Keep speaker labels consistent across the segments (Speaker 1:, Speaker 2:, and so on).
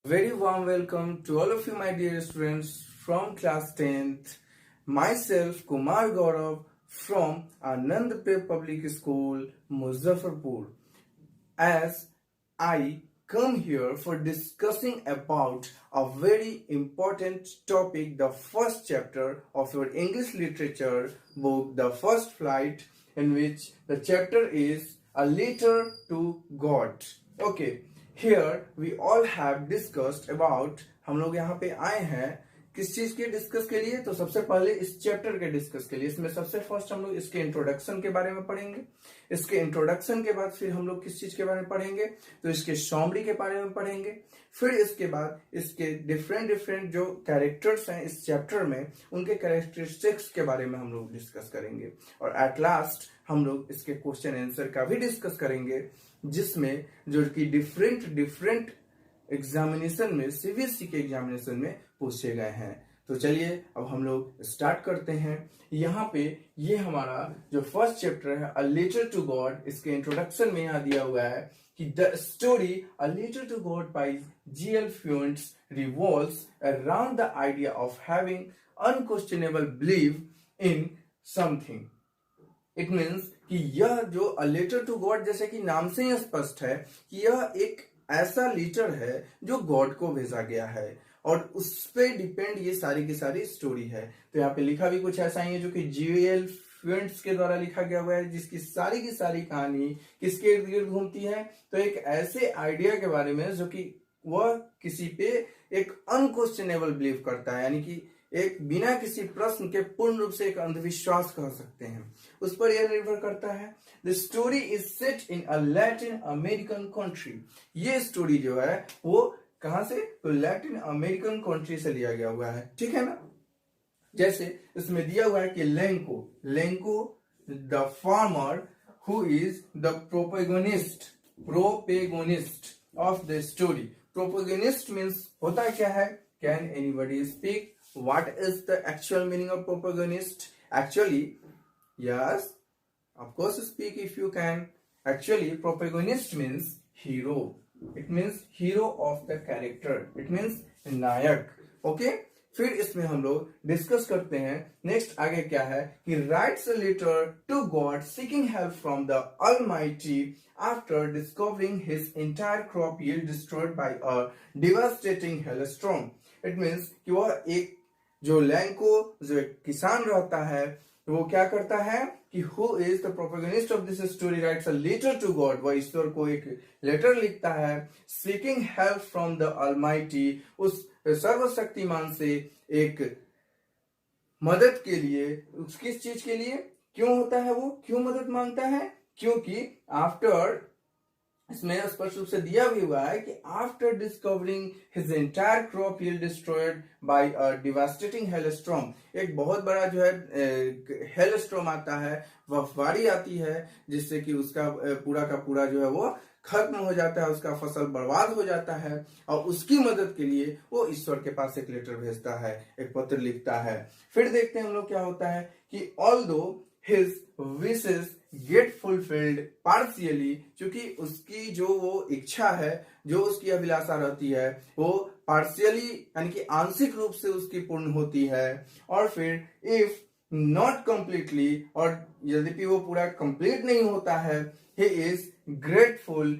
Speaker 1: Very warm welcome to all of you, my dear students from class 10th. Myself, Kumar Gaurav from Anandpur Public School, Muzaffarpur. As I come here for discussing about a very important topic, the first chapter of your English literature book, The First Flight, in which the chapter is A Letter to God. Okay. Here we all have discussed about, हम लोग यहाँ पे आए हैं किस चीज के discuss के लिए। तो सबसे पहले इस चैप्टर के डिस्कस के लिए इसमें सबसे फर्स्ट हम लोग इसके इंट्रोडक्शन के बारे में पढ़ेंगे। इसके इंट्रोडक्शन के बाद फिर हम लोग किस चीज के बारे में पढ़ेंगे, तो इसके समरी के बारे में पढ़ेंगे। फिर इसके बाद इसके डिफरेंट जो कैरेक्टर्स हैं इस चैप्टर में, उनके कैरेक्टरिस्टिक्स के बारे में हम लोग डिस्कस करेंगे। और एट लास्ट हम लोग इसके क्वेश्चन आंसर का भी डिस्कस करेंगे, जिसमें जो कि डिफरेंट एग्जामिनेशन में, सीबीएसई के एग्जामिनेशन में पूछे गए हैं। तो चलिए अब हम लोग स्टार्ट करते हैं। यहाँ पे ये हमारा जो फर्स्ट चैप्टर है, अ लेटर टू गॉड, इसके इंट्रोडक्शन में यहाँ दिया हुआ है कि the story a letter to God by G L. Fuentes revolves around the idea of having unquestionable believe in something. It means कि यह जो अ लेटर टू गॉड, जैसे कि नाम से ही स्पष्ट है कि यह एक ऐसा लेटर है जो गॉड को भेजा गया है और उस पे डिपेंड ये सारी की सारी स्टोरी है। तो यहाँ पे लिखा भी कुछ ऐसा ही है जो कि जी.एल. फ्यूएंट्स के द्वारा लिखा गया हुआ है, जिसकी सारी की सारी कहानी किसके इर्द गिर्द घूमती है, तो एक ऐसे आइडिया के बारे में जो कि वह किसी पे एक अनक्वेश्चनेबल बिलीव करता है, यानी कि एक बिना किसी प्रश्न के पूर्ण रूप से एक अंधविश्वास कह सकते हैं, उस पर यह निर्भर करता है। The story is set in a Latin American country. ये स्टोरी जो है वो कहां से, तो लैटिन अमेरिकन कंट्री से लिया गया हुआ है, ठीक है ना। जैसे इसमें दिया हुआ है कि Lencho the farmer who is the protagonist of the story. Protagonist means होता क्या है, can anybody speak what is the actual meaning of protagonist? Actually, yes, of course speak if you can. Actually, protagonist means hero. It means hero of the character. It means nayak. Okay? फिर इसमें हम लोग discuss करते हैं next आगे क्या है कि writes a letter to God seeking help from the Almighty after discovering his entire crop yield destroyed by a devastating hailstorm. It means कि वह एक जो लैंको जो एक किसान रहता है, वो क्या करता है कि who is the protagonist of this story writes a letter to God, वह ईश्वर को एक लेटर लिखता है, seeking help from the Almighty, उस सर्वशक्तिमान से एक मदद के लिए। किस चीज के लिए, क्यों होता है, वो क्यों मदद मांगता है, क्योंकि आफ्टर, इसमें स्पष्ट रूप से दिया भी हुआ है कि after discovering his entire crop yield destroyed by a devastating hailstorm, एक बहुत बड़ा जो है हेलस्टॉर्म आता है, बर्फबारी आती है, जिससे कि उसका पूरा का पूरा जो है वो खत्म हो जाता है, उसका फसल बर्बाद हो जाता है, और उसकी मदद के लिए वो ईश्वर के पास एक लेटर भेजता है, एक पत्र लिखता है। फिर देखते हैं हम लोग क्या होता है कि although his wishes gate fulfilled partially, क्योंकि उसकी जो वो इच्छा है, जो उसकी अभिलाषा रहती है, वो पार्शियली यानी कि आंशिक रूप से उसकी पूर्ण होती है। और फिर इफ नॉट कंप्लीटली, और यद्यपि वो पूरा कंप्लीट नहीं होता है, he is grateful,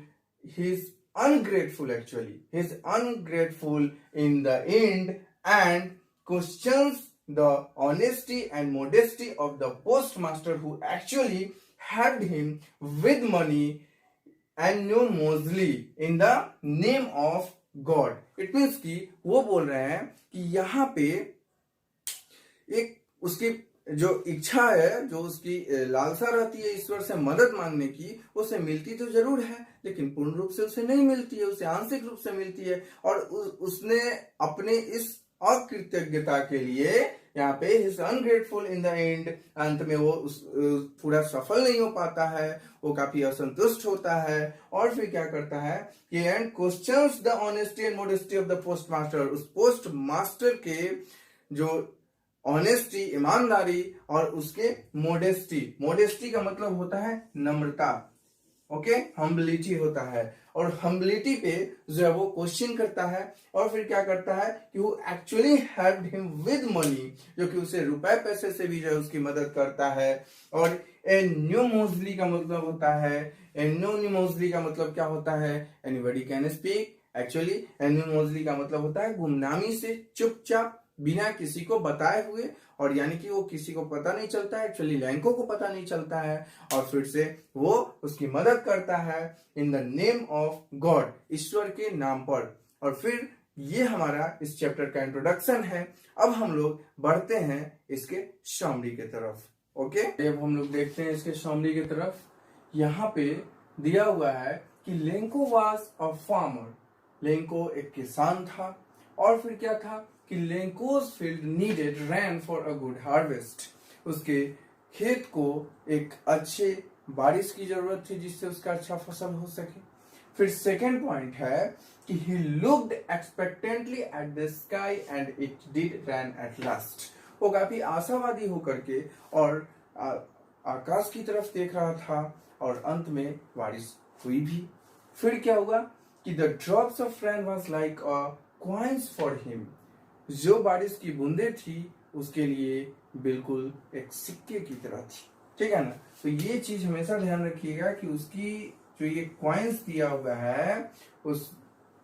Speaker 1: he is ungrateful, actually he is ungrateful in the end and questions the honesty and modesty of the postmaster who actually helped him with money anonymously in the name of God. It means कि वो बोल रहे हैं कि यहाँ पे एक उसकी जो इच्छा है, जो उसकी लालसा रहती है ईश्वर से मदद मांगने की, उसे मिलती तो जरूर है, लेकिन पूर्ण रूप से उसे नहीं मिलती है, उसे आंशिक रूप से मिलती है। और उसने अपने इस अकृतज्ञता के लिए यहाँ पे his ungrateful in the end, अंत में वो पूरा सफल नहीं हो पाता है, वो काफी असंतुष्ट होता है। और फिर क्या करता है कि and questions the honesty and modesty of the post master, उस पोस्ट मास्टर के जो ऑनेस्टी, ईमानदारी, और उसके मोडेस्टी, मोडेस्टी का मतलब होता है नम्रता, ओके, हम्बिलिटी होता है। और हम्बिलिटी पे जो है वो क्वेश्चन करता है और फिर क्या करता है कि वो actually helped him with money, जो कि उसे रुपए पैसे से भी जो है उसकी मदद करता है। और एन्यूमोसली का मतलब होता है, एन्योनिमोसली का मतलब क्या होता है, एनीबॉडी कैन स्पीक। एक्चुअली एन्यूमोसली का मतलब होता है गुमनामी से, चुपचाप, बिना किसी को बताए हुए। और यानी कि वो किसी को पता नहीं चलता है, एक्चुअली लैंको को पता नहीं चलता है। और फिर से वो उसकी मदद करता है in the name of God, ईश्वर के नाम पर। और फिर ये हमारा इस चैप्टर का इंट्रोडक्शन है। अब हम लोग बढ़ते हैं इसके समरी की तरफ। ओके, अब हम लोग देखते हैं इसके समरी की तरफ। यहाँ पे दिया हुआ है कि Lencho was a farmer, Lencho एक किसान था। और फिर क्या था कि Lencho's field needed rain for a good harvest, उसके खेत को एक अच्छे बारिश की जरूरत थी जिससे उसका अच्छा फसल हो सके। फिर सेकेंड पॉइंट है कि he looked expectantly at the sky and it did rain at last, वो काफी आशावादी होकर के और आकाश की तरफ देख रहा था और अंत में बारिश हुई भी। फिर क्या हुआ कि the drops of rain was like a coins for him, जो बारिश की बूंदे थी उसके लिए बिल्कुल एक सिक्के की तरह थी। ठीक है ना, तो ये चीज हमेशा ध्यान रखिएगा कि उसकी जो ये कॉइन्स दिया हुआ है, उस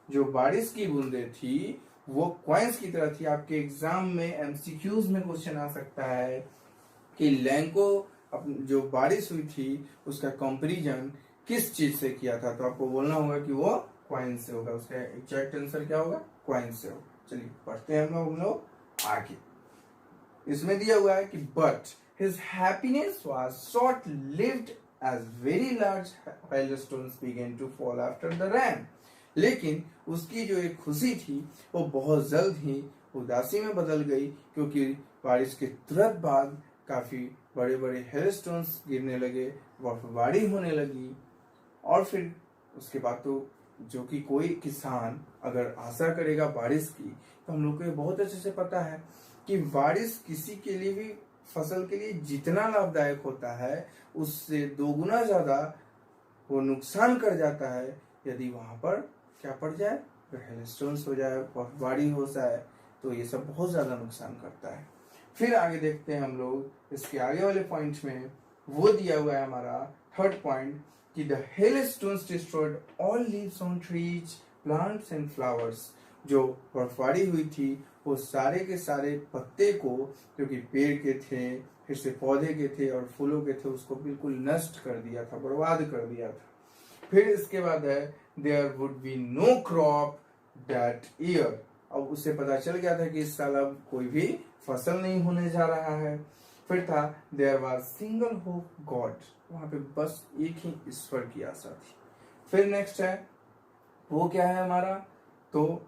Speaker 1: जो बारिश की बूंदे थी वो कॉइन्स की तरह थी। आपके एग्जाम में एमसीक्यूज में क्वेश्चन आ सकता है कि लैंको जो बारिश हुई थी उसका कंपैरिजन किस चीज से किया था, तो आपको बोलना होगा कि वो कॉइन से होगा। उसका एग्जैक्ट आंसर क्या होगा, कॉइन से होगा। चलिए पढ़ते हैं हम लोग आगे। इसमें दिया हुआ है कि but his happiness was short lived as very large hailstones began to fall after the rain, लेकिन उसकी जो एक खुशी थी वो बहुत जल्द ही उदासी में बदल गई, क्योंकि बारिश के तुरंत बाद काफी बड़े बड़े हेलस्टोन्स गिरने लगे, बर्फबारी होने लगी। और फिर उसके बाद तो जो कि कोई किसान अगर आशा करेगा बारिश की, तो हम लोग को ये बहुत अच्छे से पता है कि बारिश किसी के लिए भी, फसल के लिए जितना लाभदायक होता है उससे दोगुना ज्यादा वो नुकसान कर जाता है यदि वहां पर क्या पड़ जाए, हेलस्टोन्स हो जाए, बर्फबारी हो जाए, तो ये सब बहुत ज्यादा नुकसान करता है। फिर आगे देखते हैं हम लोग इसके आगे वाले पॉइंट में, वो दिया हुआ है हमारा थर्ड पॉइंट कि the hailstones destroyed all leaves on trees, plants and flowers, जो बर्फबारी हुई थी वो सारे के सारे पत्ते को, जो कि पेड़ के थे, फिर से पौधे के थे और फूलों के थे, उसको बिल्कुल नष्ट कर दिया था, बर्बाद कर दिया था। फिर इसके बाद है there would be no crop that year, अब उससे पता चल गया था कि इस साल अब कोई भी फसल नहीं होने जा रहा है। फिर था there was single hope God, वहां पे बस एक ही ईश्वर की आशा थी। फिर नेक्स्ट है वो क्या है हमारा, तो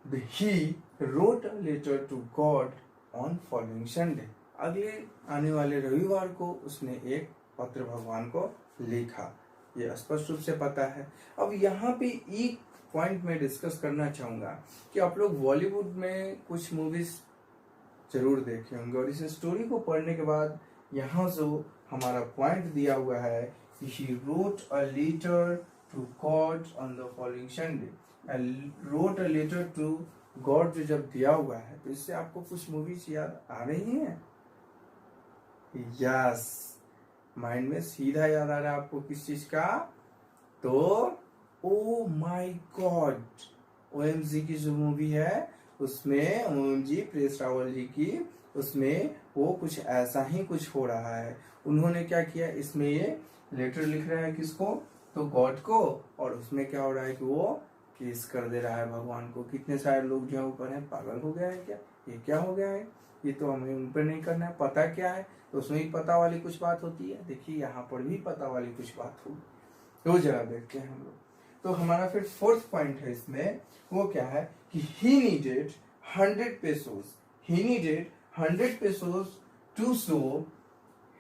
Speaker 1: he wrote a letter to God on following Sunday, अगले आने वाले रविवार को उसने एक पत्र भगवान को लिखा, ये स्पष्ट रूप से पता है। अब यहाँ पे एक पॉइंट में डिस्कस करना चाहूंगा कि आप लोग बॉलीवुड में कुछ मूवीज जरूर देखे होंगे, और इस स्टोरी को पढ़ने के बाद यहाँ जो हमारा पॉइंट दिया हुआ है कि he wrote a letter to God on the following Sunday, wrote a letter to God, जो जब दिया हुआ है तो इससे आपको कुछ मूवीज याद आ रही हैं? यस, माइंड में सीधा याद आ रहा है आपको किस चीज का, तो ओ माई गॉड, OMG की जो मूवी है उसमें, OMG प्रेस रावल जी की, उसमें वो कुछ ऐसा ही कुछ हो रहा है। उन्होंने क्या किया, इसमें ये लेटर लिख रहा है किसको, तो गॉड को, और उसमें क्या हो रहा है कि वो केस कर दे रहा है भगवान को। कितने सारे लोग जो ऊपर है, पागल हो गया है क्या, ये क्या हो गया है, ये तो हमें उन पर नहीं करना है, पता क्या है, तो उसमें भी पता वाली कुछ बात होती है। देखिए यहाँ पर भी पता वाली कुछ बात होगी, तो जरा देखते हैं हम लोग। तो हमारा फिर फोर्थ पॉइंट है इसमें, वो क्या है कि he needed 100 pesos, he needed 100 pesos to sow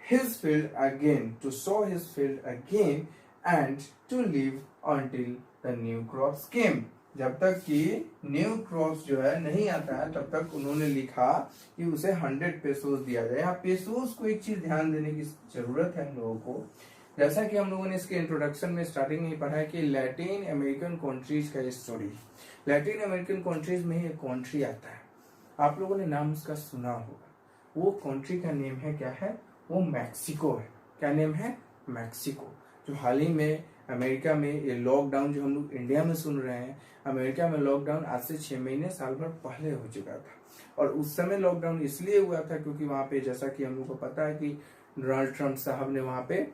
Speaker 1: his field again, to sow his field again and to live until the new crops came, जब तक कि न्यू क्रॉप्स जो है नहीं आता है तब तक उन्होंने लिखा कि उसे 100 पेसोस दिया जाए। यहाँ पेसोस को एक चीज ध्यान देने की जरूरत है हम लोगों को, जैसा कि हम लोगों ने इसके इंट्रोडक्शन में स्टार्टिंग में ही पढ़ा है कि लैटिन अमेरिकन कंट्रीज का स्टोरी। लैटिन अमेरिकन कंट्रीज में एक कंट्री आता है, आप लोगों ने नाम उसका सुना होगा। वो कंट्री का नेम है क्या है, वो मैक्सिको है। क्या नेम है, मैक्सिको। जो हाल ही में अमेरिका में ये लॉकडाउन जो हम लोग इंडिया में सुन रहे हैं, अमेरिका में लॉकडाउन आज से 6 महीने साल भर पहले हो चुका था। और उस समय लॉकडाउन इसलिए हुआ था क्योंकि वहां पे जैसा कि हम लोग को पता है कि डोनाल्ड ट्रंप साहब ने वहां पे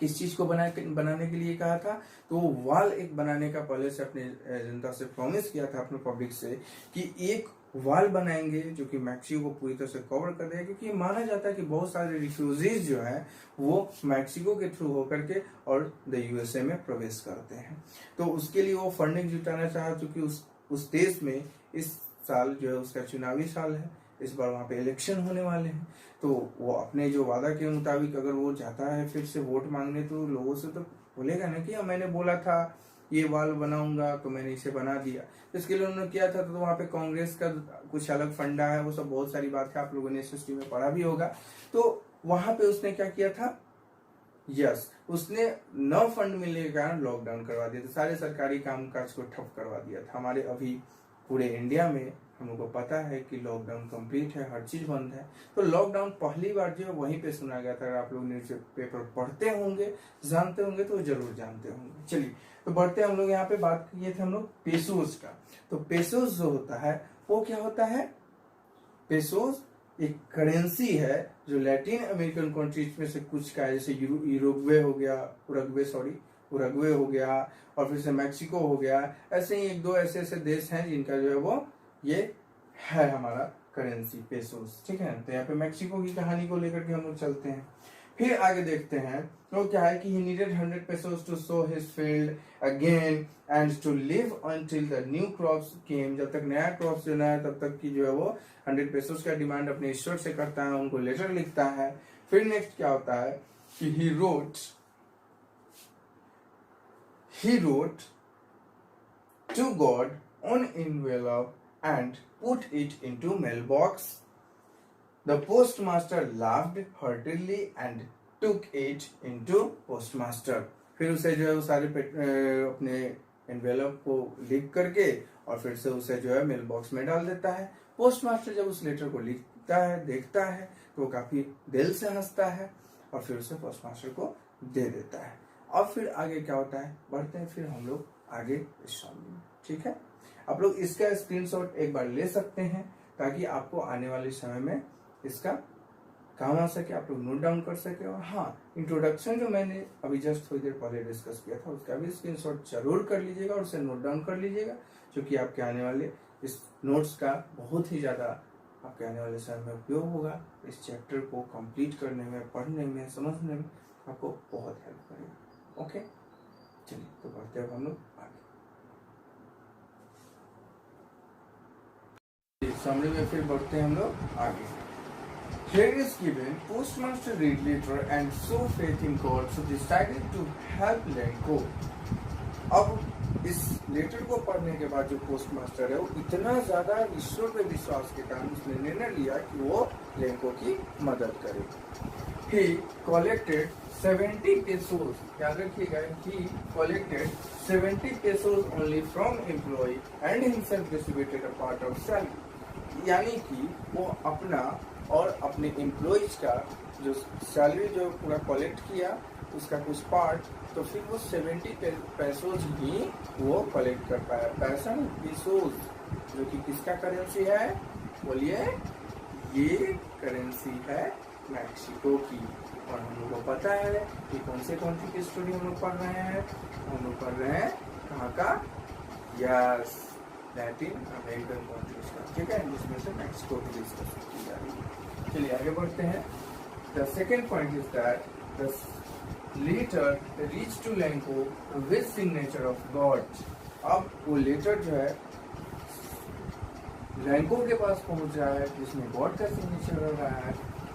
Speaker 1: किस चीज को बनाने के लिए कहा था, तो वो वॉल एक बनाने का पहले से अपने जनता से प्रॉमिस किया था, अपने पब्लिक से, कि एक वॉल बनाएंगे जो कि मैक्सिको को पूरी तरह से कवर कर देगा। क्योंकि माना जाता है कि बहुत सारे रिफ्यूजीज जो है वो मैक्सिको के थ्रू होकर के और द यूएसए में प्रवेश करते हैं। तो उसके लिए वो फंडिंग जुटाना चाहा, क्योंकि उस देश में इस साल जो है उसका चुनावी साल है, इस बार वहां पे इलेक्शन होने वाले हैं। तो वो अपने जो वादा के मुताबिक अगर वो जाता है फिर से वोट मांगने, तो लोगों से तो बोलेगा ना कि मैंने बोला था ये वॉल बनाऊंगा तो मैंने इसे बना दिया। इसके लिए उन्होंने किया था, तो वहां पे कांग्रेस का कुछ अलग फंडा है, वो सब बहुत सारी बात है, आप लोगों ने एसएसटी में पढ़ा भी होगा। तो वहां पे उसने क्या किया था, उसने न फंड मिलने के कारण लॉकडाउन करवा दिया था, सारे सरकारी कामकाज को ठप करवा दिया था। हमारे अभी पूरे इंडिया में हम लोग को पता है कि लॉकडाउन कंप्लीट है, हर चीज बंद है। तो लॉकडाउन पहली बार जो है वहीं पे सुना गया था। अगर आप लोग न्यूज पेपर पढ़ते होंगे, जानते होंगे, तो जरूर जानते होंगे। चलिए, तो बढ़ते हम लोग यहाँ पे बात किए थे हम लोग पेसोस का। तो पेसोस जो होता है वो क्या होता है, पेसोस एक करेंसी है जो लैटिन अमेरिकन कंट्रीज में से कुछ का है, जैसे यूरुग्वे हो गया, उरुग्वे हो गया, और फिर से मैक्सिको हो गया। ऐसे ही एक दो ऐसे देश हैं जिनका जो है वो ये है हमारा करेंसी पेसोस, ठीक है। तो यहाँ पे मैक्सिको की कहानी को लेकर के हम लोग चलते हैं। फिर आगे देखते हैं तो क्या है कि he needed 100 pesos to sow his field again and to live until the new crops came। जब तक नया क्रॉप जो है तब तक की जो है वो 100 pesos का डिमांड अपने ईश्वर से करता है, उनको लेटर लिखता है। फिर नेक्स्ट क्या होता है कि he wrote to God on envelope and put it into mailbox। The postmaster laughed heartily and took it into postmaster। फिर उसे जो है वो सारे अपने एनवेलप को लिख करके और फिर से उसे जो है मेल बॉक्स में डाल देता है। पोस्टमास्टर जब उस लेटर को लिखता है, देखता है, तो वो काफी दिल से हंसता है और फिर उसे पोस्टमास्टर को दे देता है। अब फिर आगे क्या होता है, बढ़ते हैं फिर हम लोग आगे इस शामिल में, ठीक है। आप लोग इसका स्क्रीनशॉट एक बार ले सकते हैं ताकि आपको आने वाले समय में इसका काम आ सके, आप लोग नोट डाउन कर सके। और हाँ, इंट्रोडक्शन जो मैंने अभी जस्ट थोड़ी देर पहले डिस्कस किया था उसका भी स्क्रीनशॉट जरूर कर लीजिएगा और उसे नोट डाउन कर लीजिएगा, क्योंकि आपके आने वाले इस नोट्स का बहुत ही ज्यादा आपके आने वाले समय में उपयोग होगा। इस चैप्टर को कंप्लीट करने में, पढ़ने में, समझने में आपको बहुत हेल्प करेगा। ओके, चलिए तो बढ़ते हैं हम लोग आगे। समरी में फिर बढ़ते हैं हम लोग आगे। Here is given, postmaster read letter and so faith in God, so decided to help Lenko। अब इस लेटर को पढ़ने के बाद जो पोस्टमास्टर है वो इतना ज्यादा ईश्वर पे विश्वास के कारण उसने निर्णय लिया कि वो लेंको की मदद करे। He collected 70 pesos, याद रखिएगा, he collected 70 pesos only from employee and himself distributed a part of salary। यानी कि वो अपना और अपने एम्प्लॉइज का जो सैलरी जो पूरा कलेक्ट किया उसका कुछ पार्ट, तो फिर वो 70 पैसोज ही वो कलेक्ट कर पाया। पैसा नहीं, पेसोज, जो कि किसका करेंसी है, बोलिए, ये करेंसी है मैक्सिको की। और हम लोग को पता है कि कौन से कंट्री की स्टोरी हम लोग पढ़ रहे हैं, हम लोग पढ़ रहे हैं कहाँ का, यस, लैटिन अमेरिकन कंट्रीज का, ठीक है, जिसमें से मैक्सिको की डिस्कस की जा रही है। चलिए आगे बढ़ते हैं। The second point is that the letter reach to Lencho with signature of God. अब वो लेटर जो है लेंको के पास पहुंच रहा है जिसमें गॉड का सिग्नेचर हो रहा है,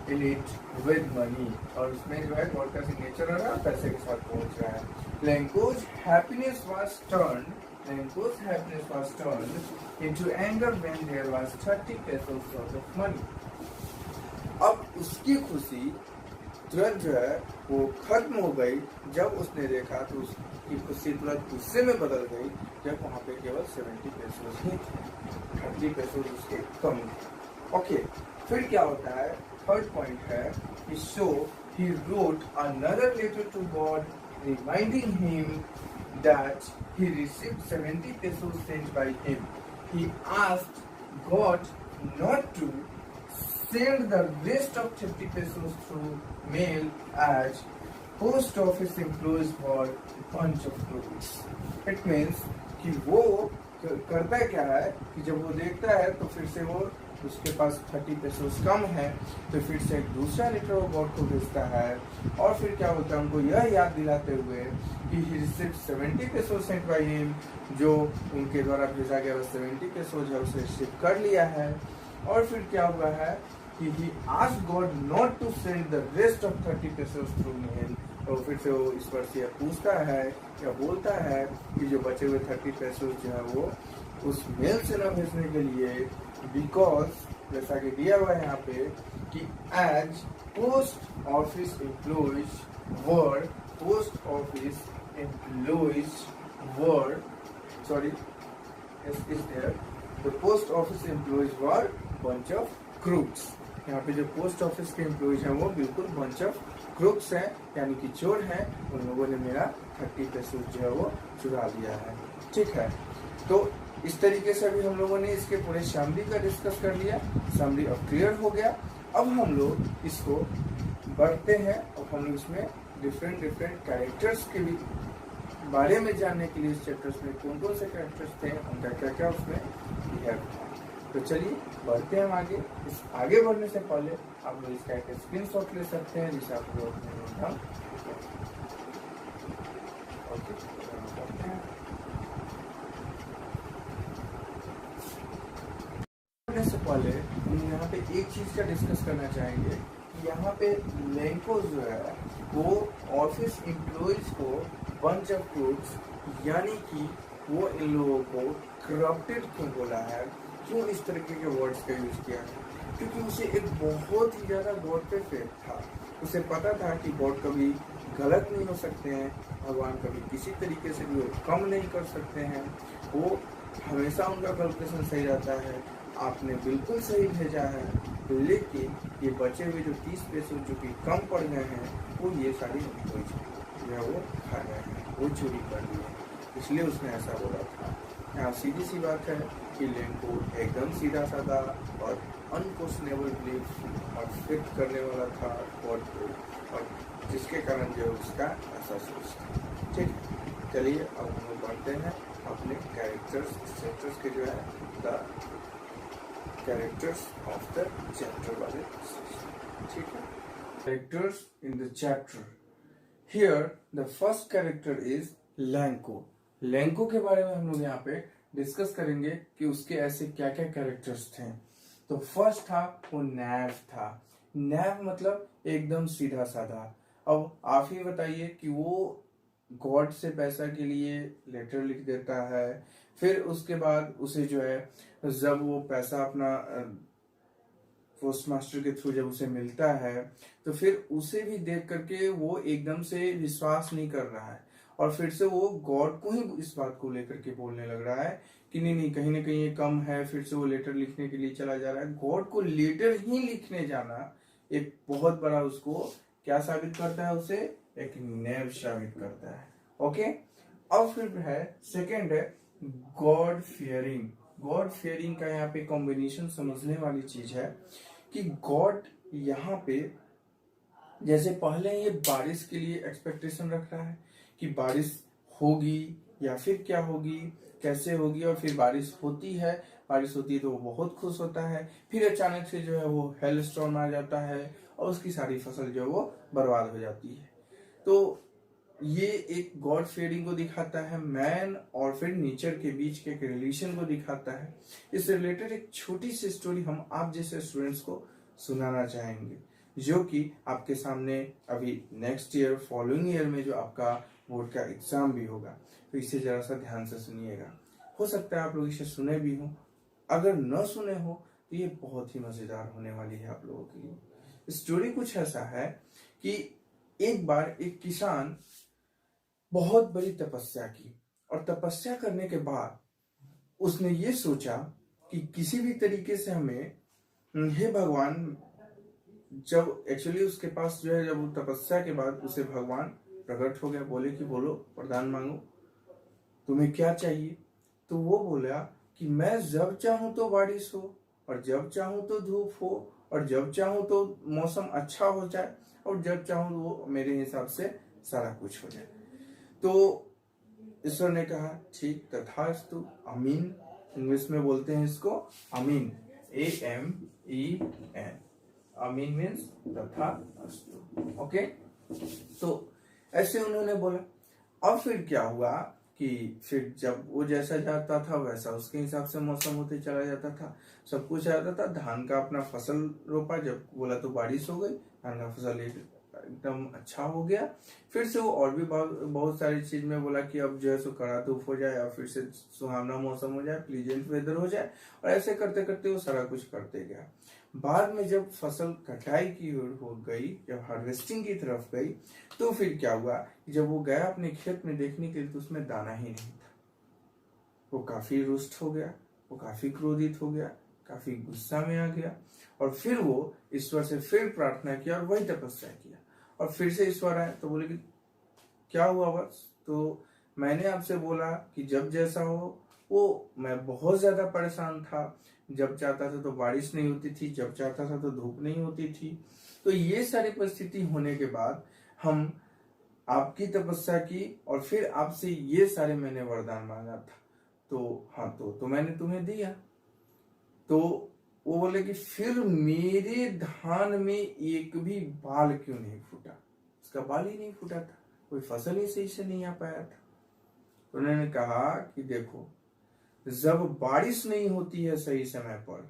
Speaker 1: इन इट विद मनी, और उसमें जो है गॉड का सिग्नेचर हो रहा है, पैसे के साथ पहुंच रहा है। Lenko's happiness was turned into anger when there was 30 pesos worth of money। अब उसकी खुशी तुरंत जो है वो खत्म हो गई। जब उसने देखा तो उसकी खुशी तुरंत गुस्से में बदल गई जब वहाँ पे केवल 70 पेसोस ही थे, 30 पेसोस उसके कम थे। ओके, फिर क्या होता है, थर्ड पॉइंट है कि so he wrote another letter to God reminding him that he received 70 pesos sent by him. He asked God not to send the rest of 50 pesos through mail as post office employees were a bunch of crooks. It means कि वो करता क्या है कि जब वो देखता है तो फिर से वो उसके पास 30 पेसोस कम है तो फिर से एक दूसरा लेटर वो गॉड को भेजता है और फिर क्या होता है उनको यह याद दिलाते हुए कि he received 70 pesos sent by him, जो उनके द्वारा भेजा गया वो 70 पेसोस है उसे रिसीव कर लिया है। और फिर क्या हुआ है कि he asked God not to send the rest of 30 pesos through mail. तो फिर से वो ईश्वर से पूछता है या बोलता है कि जो बचे हुए 30 पेसोस जो है वो उस मेल से न भेजने के लिए, बिकॉज जैसा कि दिया हुआ है यहाँ पे कि as post office employees word, post office employees word, sorry is there, the post office employees were bunch of crooks। यहाँ पे जो पोस्ट ऑफिस के एम्प्लॉइज हैं वो बिल्कुल बंच ऑफ क्रूक्स हैं, यानी कि चोर हैं। उन लोगों ने मेरा 30 पेसोस जो है वो चुरा लिया है। ठीक है, तो इस तरीके से अभी हम लोगों ने इसके पूरे समरी का डिस्कस कर लिया। समरी अब क्लियर हो गया। अब हम लोग इसको बढ़ते हैं। अब हम लोग इसमें डिफरेंट कैरेक्टर्स के भी बारे में जानने के लिए इस चैप्टर्स में कौन कौन से कैरेक्टर्स थे, उनका क्या क्या उसमें बिहेव था। तो चलिए बढ़ते हैं हम आगे। इस आगे बढ़ने से पहले आप लोग इसका एक स्क्रीनशॉट ले सकते हैं जिसे आप लोग अपने नोट डाउन करते हैं। करने से पहले हम यहाँ पे एक चीज का डिस्कस करना चाहेंगे कि यहाँ पे लैंको जो है वो ऑफिस एम्प्लॉइज को बंच ऑफ क्रूक्स, यानी कि वो इन लोगों को करप्टेड क्यों बोला है, क्यों इस तरीके के वर्ड्स का यूज किया है, क्योंकि उसे एक बहुत ही ज्यादा गॉड पे फेथ था। उसे पता था कि गॉड कभी गलत नहीं हो सकते हैं, भगवान कभी किसी तरीके से भी कम नहीं कर सकते हैं, वो हमेशा उनका कैलकुलेशन सही रहता है। आपने बिल्कुल सही भेजा है, लेकिन ये बचे हुए जो 30 पैसे जो कि कम पड़ गए हैं वो ये सारी एम्प्लॉइज जो है वो खा गए हैं, वो चोरी कर लिए, इसलिए उसने ऐसा बोला था। यहाँ सीधी सी बात है कि लैंको एकदम सीधा साधा और अनक्वेश्चनेबल बिलीफ और फिट करने वाला था गॉड को, और जिसके कारण जो उसका ऐसा सोच था। ठीक, चलिए अब हम लोग बढ़ते हैं अपने कैरेक्टर्स के जो है the characters of the chapter वाले। ठीक है, characters in the chapter. Here the first character is Lanco. Lanco के बारे में हम लोग यहाँ पे डिस्कस करेंगे कि उसके ऐसे क्या क्या कैरेक्टर्स थे। तो फर्स्ट था वो नैव था। नैव मतलब एकदम सीधा साधा। अब आप ही बताइए कि वो गॉड से पैसा के लिए लेटर लिख देता है, फिर उसके बाद उसे जो है जब वो पैसा अपना पोस्ट मास्टर के थ्रू जब उसे मिलता है तो फिर उसे भी देख करके वो एकदम से विश्वास नहीं कर रहा है, और फिर से वो गॉड को ही इस बात को लेकर के बोलने लग रहा है कि नहीं कहीं ना कहीं ये कम है। फिर से वो लेटर लिखने के लिए चला जा रहा है। गॉड को लेटर ही लिखने जाना एक बहुत बड़ा उसको क्या साबित करता है, उसे एक नैव साबित करता है। ओके, अब फिर है सेकेंड है गॉड फियरिंग। गॉड फियरिंग का यहाँ पे कॉम्बिनेशन समझने वाली चीज है कि गॉड यहाँ पे जैसे पहले ये बारिश के लिए एक्सपेक्टेशन रख रहा है कि बारिश होगी या फिर क्या होगी, कैसे होगी, और फिर बारिश होती है तो वो बहुत खुश होता है। फिर अचानक से जो है वो हेल स्टॉर्म आ जाता है और उसकी सारी फसल जो है वो बर्बाद हो जाती है। तो ये एक गॉड फेयरिंग को दिखाता है, मैन और फिर नेचर के बीच के एक रिलेशन को दिखाता है। इससे रिलेटेड एक छोटी सी स्टोरी हम आप जैसे स्टूडेंट्स को सुनाना चाहेंगे, जो कि आपके सामने अभी नेक्स्ट ईयर फॉलोइंग ईयर में जो आपका बोर्ड का एग्जाम भी होगा, तो इसे जरा सा ध्यान से सुनिएगा। हो सकता है आप लोग इसे सुने भी हो, अगर न सुने हो तो ये बहुत ही मजेदार होने वाली है आप लोगों के लिए। स्टोरी कुछ ऐसा है कि एक बार एक किसान बहुत बड़ी तपस्या की, और तपस्या करने के बाद उसने ये सोचा कि किसी भी तरीके से हमें, हे भगवान, जब एक्चुअली उसके पास जो है, जब वो तपस्या के बाद उसे भगवान प्रकट हो गया, बोले कि बोलो वरदान मांगो, तुम्हें क्या चाहिए। तो वो बोला कि मैं जब चाहूं तो बारिश हो, और जब चाहूं तो धूप हो, और जब चाहूं तो मौसम अच्छा हो जाए, और जब चाहूं वो मेरे हिसाब से सारा कुछ हो जाए। तो ईश्वर ने कहा ठीक, तथास्तु, अमीन। इंग्लिश में बोलते हैं इसको अमीन, AMEN। अमीन मीन्स तथास्तु। ओके, तो ऐसे उन्होंने बोला। अब फिर क्या हुआ कि फिर जब वो जैसा जाता था वैसा उसके हिसाब से मौसम होते चला जाता था, सब कुछ आता था। धान का अपना फसल रोपा, जब बोला तो बारिश हो गई, धान का फसल एकदम अच्छा हो गया। फिर से वो और भी बहुत सारी चीज में बोला कि अब जो है सो कड़ा धूप हो जाए, और फिर से सुहावना मौसम हो जाए, प्लीजेंट वेदर हो जाए, और ऐसे करते करते वो सारा कुछ करते गया। बाद में जब फसल कटाई की ओर हो गई, जब हार्वेस्टिंग की तरफ गई, तो फिर क्या हुआ, जब वो गया अपने खेत में देखने के लिए, तो उसमें दाना ही नहीं था। वो काफी रुष्ट हो गया, वो काफी क्रोधित हो गया, काफी गुस्सा में आ गया, और फिर वो ईश्वर से फिर प्रार्थना किया और वही तपस्या किया। और फिर से ईश्वर आए तो बोले कि क्या हुआ बस, तो मैंने आपसे बोला कि जब जैसा हो। वो मैं बहुत ज्यादा परेशान था, जब चाहता था तो बारिश नहीं होती थी, जब चाहता था तो धूप नहीं होती थी। तो ये सारी परिस्थिति होने के बाद हम आपकी तपस्या की, और फिर आपसे ये सारे मैंने वरदान मांगा था, तो हाँ, तो मैंने तुम्हें दिया। तो वो बोले कि फिर मेरे धान में एक भी बाल क्यों नहीं फूटा, उसका बाल ही नहीं फूटा था, कोई फसल ही सही से नहीं आ पाया था। तो उन्होंने कहा कि देखो, जब बारिश नहीं होती है सही समय पर,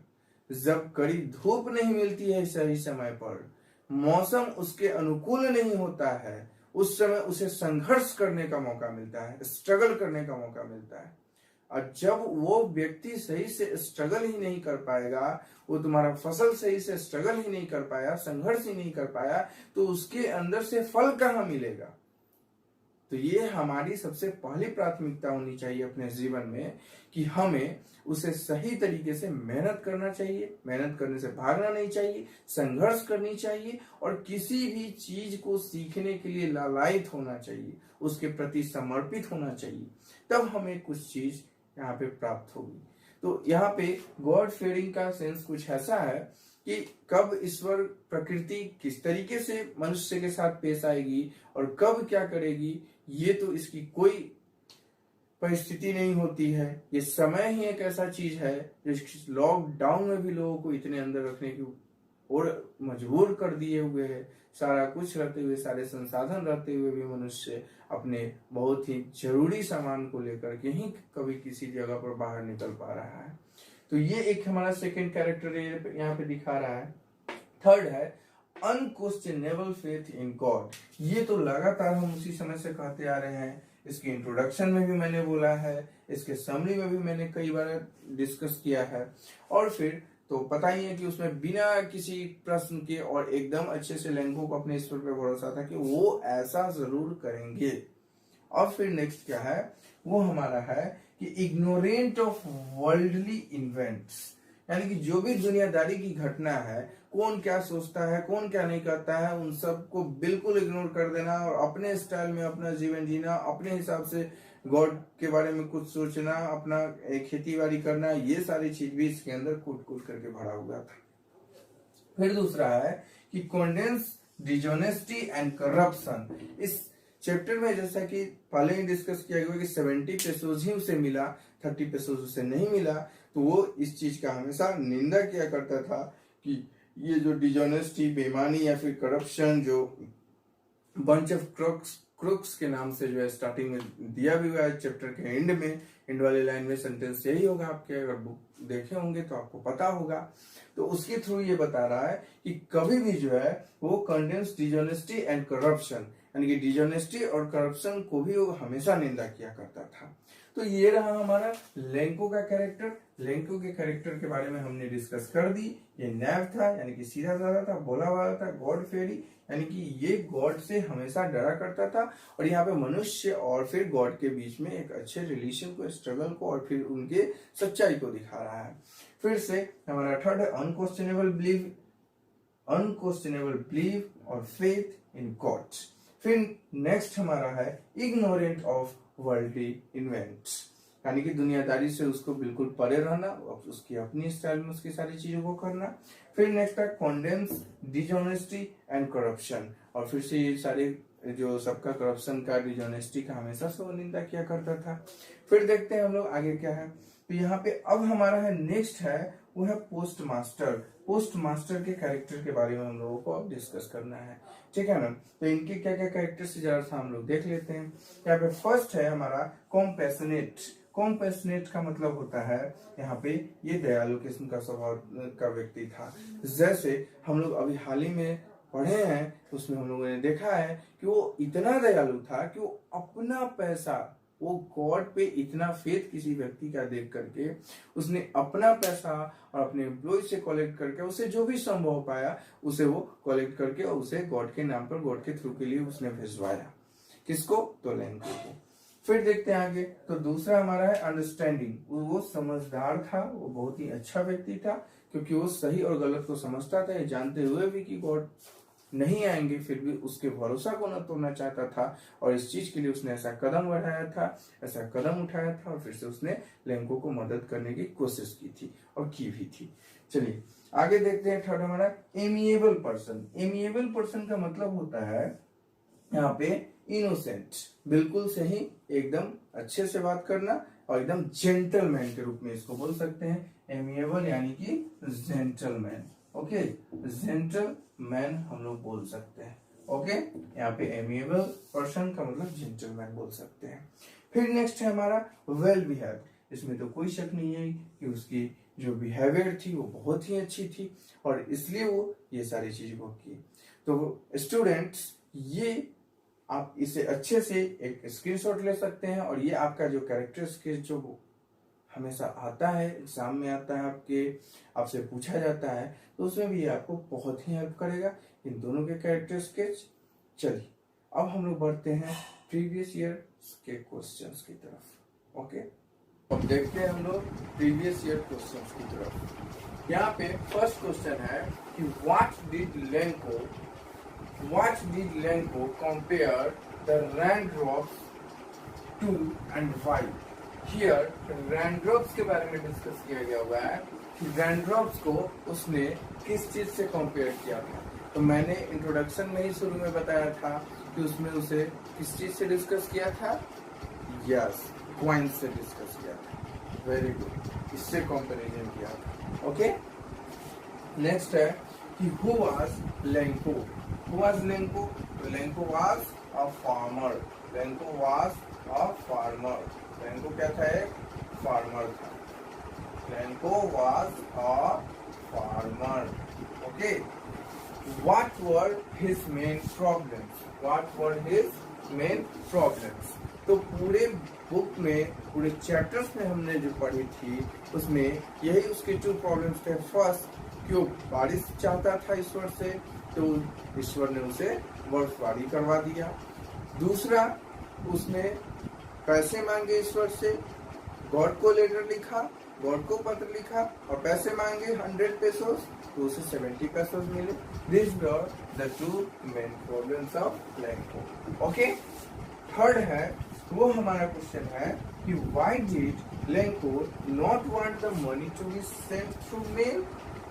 Speaker 1: जब कड़ी धूप नहीं मिलती है सही समय पर, मौसम उसके अनुकूल नहीं होता है, उस समय उसे संघर्ष करने का मौका मिलता है, स्ट्रगल करने का मौका मिलता है। और जब वो व्यक्ति सही से स्ट्रगल ही नहीं कर पाएगा, वो तुम्हारा फसल सही से स्ट्रगल ही नहीं कर पाया, संघर्ष ही नहीं कर पाया, तो उसके अंदर से फल कहाँ मिलेगा। तो ये हमारी सबसे पहली प्राथमिकता होनी चाहिए अपने जीवन में, कि हमें उसे सही तरीके से मेहनत करना चाहिए, मेहनत करने से भागना नहीं चाहिए, संघर्ष करनी चाहिए, और किसी भी चीज को सीखने के लिए लालायित होना चाहिए, उसके प्रति समर्पित होना चाहिए, तब हमें कुछ चीज यहाँ पे प्राप्त होगी। तो यहाँ पे गॉड फेयरिंग का सेंस कुछ ऐसा है कि कब ईश्वर, प्रकृति किस तरीके से मनुष्य के साथ पेश आएगी और कब क्या करेगी, ये तो इसकी कोई परिस्थिति नहीं होती है। ये समय ही एक ऐसा चीज है जो लॉकडाउन में भी लोगों को इतने अंदर रखने की और मजबूर कर दिए हुए है। सारा कुछ रहते हुए, सारे संसाधन रहते हुए भी मनुष्य अपने बहुत ही जरूरी सामान को लेकर के ही कभी किसी जगह पर बाहर निकल पा रहा है। तो ये एक हमारा सेकंड कैरेक्टर यहाँ पे दिखा रहा है। थर्ड है अनक्वेश्चनेबल फेथ इन गॉड। ये तो लगातार हम उसी समय से कहते आ रहे हैं, इसके इंट्रोडक्शन में भी मैंने बोला है, इसके समरी में भी मैंने कई बार डिस्कस किया है, और फिर तो पता ही है कि उसमें बिना किसी प्रश्न के और एकदम अच्छे से लैंगो को अपने ईश्वर पे भरोसा था कि वो ऐसा जरूर करेंगे। और फिर नेक्स्ट क्या है, वो हमारा है कि इग्नोरेंट ऑफ वर्ल्डली इवेंट्स, यानी कि जो भी दुनियादारी की घटना है, कौन क्या सोचता है, कौन क्या नहीं करता है, उन सब को बिल्कुल इग्नोर कर देना और अपने स्टाइल में अपना जीवन जीना, अपने हिसाब से गॉड के बारे में कुछ सोचना, अपना खेती बाड़ी करना, ये सारी चीज भी इसके अंदर कूट कूट करके भरा हुआ था। फिर दूसरा है कि कॉन्डेंस डिजोनेस्टी एंड करप्शन। इस चैप्टर में जैसा कि पहले ही डिस्कस किया गया कि 70 पेसोज ही उसे मिला, 30 पेसोज उसे नहीं मिला, तो वो इस चीज का हमेशा निंदा किया करता था कि ये जो डिजोनेस्टी, बेईमानी या फिर करप्शन, जो बंच ऑफ क्रुक्स के नाम से जो है स्टार्टिंग में दिया भी हुआ है चैप्टर के एंड में, एंड वाले लाइन में सेंटेंस यही होगा, आपके अगर बुक देखे होंगे तो आपको पता होगा। तो उसके थ्रू ये बता रहा है कि कभी भी जो है वो कंडेंस डिजोनेस्टी एंड करप्शन, यानी कि डिजोनेस्टी और करप्शन को भी वो हमेशा निंदा किया करता था। तो ये रहा हमारा लैंको का कैरेक्टर। लेंको के कैरेक्टर के बारे में हमने डिस्कस कर दी। ये नैव था, यानी कि सीधा साधा था, भोला वाला था। गॉड फेरी, यानी कि ये गॉड से हमेशा डरा करता था, और यहाँ पे मनुष्य और फिर गॉड के बीच में एक अच्छे रिलेशन को, स्ट्रगल को, और फिर उनके सच्चाई को दिखा रहा है। फिर से हमारा थर्ड है अनक्वेश्चनेबल बिलीव और फेथ इन गॉड। फिर नेक्स्ट हमारा है इग्नोरेंट ऑफ वर्ल्डली इवेंट्स, यानी कि दुनियादारी से उसको बिल्कुल परे रहना, उसकी अपनी स्टाइल में उसकी सारी चीजों को करना। फिर नेक्स्ट है कॉन्डेम्स डिसऑनेस्टी एंड करप्शन, और फिर से ये सारे जो सबका करप्शन का, डिसऑनेस्टी का हमेशा से निंदा किया करता था। फिर देखते हैं हम लोग आगे क्या है। तो यहाँ पे अब हमारा है नेक्स्ट है वो है पोस्ट मास्टर के कैरेक्टर के बारे में हम लोगों को अब डिस्कस करना है, ठीक है ना। तो इनके क्या क्या कैरेक्टर से जरा सा हम लोग देख लेते हैं। यहाँ पे फर्स्ट है हमारा कॉम्पैशनेट का मतलब होता है यहाँ पे ये दयालु किस्म का स्वभाव का व्यक्ति था। जैसे हम लोग अभी हाल ही में पढ़े हैं, उसमें हम लोगों ने देखा है कि वो इतना दयालु था कि वो अपना पैसा, वो गॉड पे इतना फेथ किसी व्यक्ति का देख करके उसने अपना पैसा और अपने एम्प्लॉय से कलेक्ट करके उसे जो भी संभव हो पाया उसे वो कलेक्ट करके और उसे गॉड के नाम पर, गॉड के थ्रू के लिए उसने भिजवाया। किसको? तो लेंको को। फिर देखते हैं आगे। तो दूसरा हमारा है अंडरस्टैंडिंग। वो समझदार था, वो बहुत ही अच्छा व्यक्ति था, क्योंकि वो सही और गलत को समझता था, जानते हुए भी कि गॉड नहीं आएंगे, फिर भी उसके भरोसा को न तोड़ना चाहता था, और इस चीज के लिए उसने ऐसा कदम उठाया था, और फिर से उसने लेंको को मदद करने की कोशिश की थी और की भी थी। चलिए आगे देखते हैं। थर्ड हमारा एमिएबल पर्सन का मतलब होता है यहाँ पे इनोसेंट, बिल्कुल सही, एकदम अच्छे से बात करना, और एकदम जेंटलमैन के रूप में इसको बोल सकते हैं। एमिएबल यानी कि जेंटलमैन, ओके, जेंटलमैन हम लोग बोल सकते हैं, ओके। यहाँ पे एमिएबल पर्सन का मतलब जेंटलमैन बोल सकते हैं। फिर नेक्स्ट है हमारा वेल बिहेव। इसमें तो कोई शक नहीं है कि उसकी जो बिहेवियर थी वो बहुत ही अच्छी थी, और इसलिए वो ये सारी चीज को की। तो स्टूडेंट्स, ये आप इसे अच्छे से एक स्क्रीनशॉट ले सकते हैं, और ये आपका जो कैरेक्टर स्केच जो हमेशा आता है, एग्जाम में आता है, आपसे पूछा जाता है, तो उसमें भी आपको बहुत ही हेल्प करेगा इन दोनों के कैरेक्टर स्केच। चलिए अब हम लोग बढ़ते हैं प्रीवियस ईयर के क्वेश्चंस की तरफ, ओके। अब देखते हैं हम लोग प्रीवियस ईयर क्वेश्चंस की तरफ। यहाँ पे फर्स्ट क्वेश्चन है कि what did Lanco compare the raindrops to and why? Here raindrops के बारे में डिस्कस किया गया हुआ है कि raindrops को उसने किस चीज से कंपेयर किया था। तो मैंने इंट्रोडक्शन में ही शुरू में बताया था कि उसमें उसे किस चीज से डिस्कस किया था? यस, क्वाइन से डिस्कस किया था। वेरी गुड, इससे कंपेरिजन किया था, ओके। नेक्स्ट है कि who was Lenko? Who was Lenko? Lenko was a farmer. Lenko was a farmer. Lenko क्या था? एक farmer था। Lenko was a farmer. Okay. What were his main problems? What were his main problems? तो पूरे book में, पूरे chapters में हमने जो पढ़ी थी उसमें यही उसके 2 प्रॉब्लम्स थे। फर्स्ट, क्यों बारिश चाहता था ईश्वर से, तो ईश्वर ने उसे बर्फबारी करवा दिया। दूसरा, उसने पैसे मांगे ईश्वर से, गॉड को लेटर लिखा, गॉड को पत्र लिखा और पैसे मांगे 100 पेसोस, तो उसे 70 पेसोस मिले। This were the 2 main problems of Lencho, okay. Third है, वो हमारा क्वेश्चन है कि why did Lencho not want the money to be sent through mail.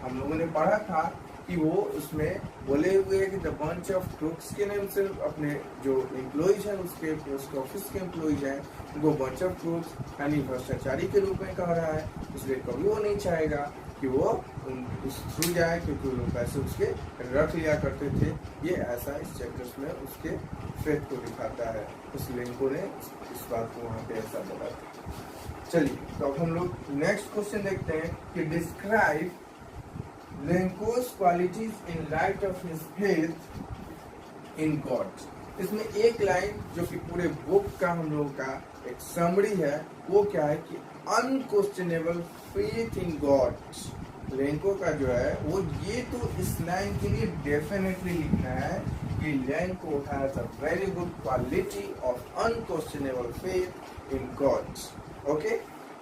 Speaker 1: हम लोगों ने पढ़ा था कि वो उसमें बोले हुए कि द बंच ऑफ क्रूक्स के नाम से अपने जो एम्प्लॉइज हैं, उसके पोस्ट ऑफिस के एम्प्लॉइज हैं, उनको बंच ऑफ क्रूक्स यानी भ्रष्टाचारी के रूप में कह रहा है। इसलिए कभी वो नहीं चाहेगा कि वो उस थ्रू जाए, क्योंकि वो लोग पैसे उसके रख लिया करते थे। ये ऐसा इस चैप्टर्स में उसके फेथ को दिखाता है। उस लेंको ने इस बात को वहाँ पे ऐसा बोला था। चलिए तो अब हम लोग नेक्स्ट क्वेश्चन देखते हैं कि describe Lenko's qualities in light of his faith in God। इसमें एक लाइन जो कि पूरे बुक का हम लोगों का एक समरी है, वो क्या है कि unquestionable faith in God. Lanco का जो है वो ये तो इस लाइन के लिए डेफिनेटली लिखना है कि Lanco has a very good quality of unquestionable faith in God. Okay,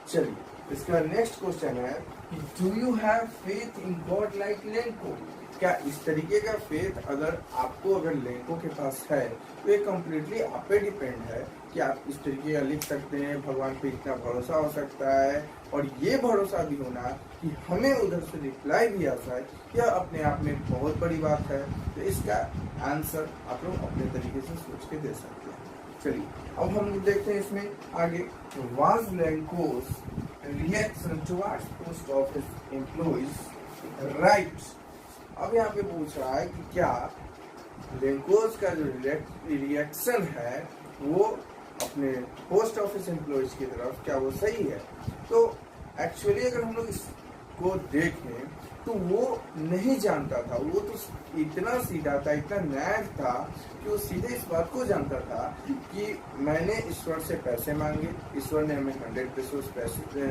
Speaker 1: चलिए इसका नेक्स्ट क्वेश्चन है कि do you have faith in God like Lanco. क्या इस तरीके का फेथ अगर लेंको के पास है तो ये कम्प्लीटली आप पे डिपेंड है कि आप इस तरीके का लिख सकते हैं, भगवान पे इतना भरोसा हो सकता है और ये भरोसा भी होना कि हमें उधर से रिप्लाई भी आता है, यह अपने आप में बहुत बड़ी बात है। तो इसका आंसर आप लोग अपने तरीके से सोच के दे सकते हैं। चलिए अब हम लोग देखते हैं इसमें आगे, was Lencho's reaction towards post office employees right. अब यहाँ पे पूछ रहा है कि क्या लेंकोस का जो रिएक्शन है वो अपने पोस्ट ऑफिस एम्प्लॉइज की तरफ क्या वो सही है। तो एक्चुअली अगर हम लोग इसको देखें तो वो नहीं जानता था, वो तो इतना सीधा था, इतना नैव था कि वो सीधे इस बात को जानता था कि मैंने ईश्वर से पैसे मांगे, ईश्वर ने हमें 100 पैसे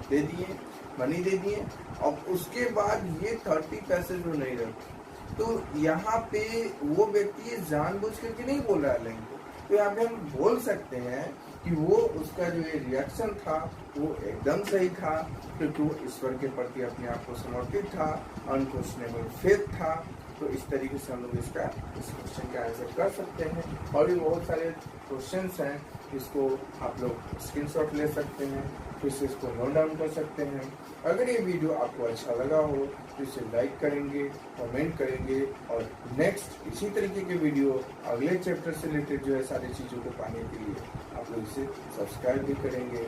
Speaker 1: दे दिए, मनी दे दिए, और उसके बाद ये 30 पैसे जो नहीं रखे। तो यहाँ पे वो व्यक्ति जानबूझ करके नहीं बोल रहा है लेंको। तो यहाँ पे हम बोल सकते हैं कि वो उसका जो ये रिएक्शन था वो एकदम सही था, क्योंकि वो ईश्वर के प्रति अपने आप को समर्पित था, अनक्वेश्चनेबल फेथ था। तो इस तरीके से हम लोग इस क्वेश्चन का आंसर कर सकते हैं। और भी बहुत सारे क्वेश्चंस हैं, इसको आप लोग स्क्रीनशॉट ले सकते हैं, फिर से इसको नोट डाउन कर सकते हैं। अगर ये वीडियो आपको अच्छा लगा हो तो इसे लाइक करेंगे, कमेंट करेंगे, और नेक्स्ट इसी तरीके के वीडियो अगले चैप्टर से रिलेटेड जो है सारी चीज़ों को पाने के लिए आप लोग इसे सब्सक्राइब भी करेंगे।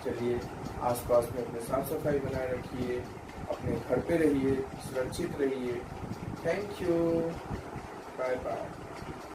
Speaker 1: चलिए आसपास में अपने साफ सफाई बनाए रखिए, अपने घर पे रहिए, सुरक्षित रहिए। Thank you, bye bye.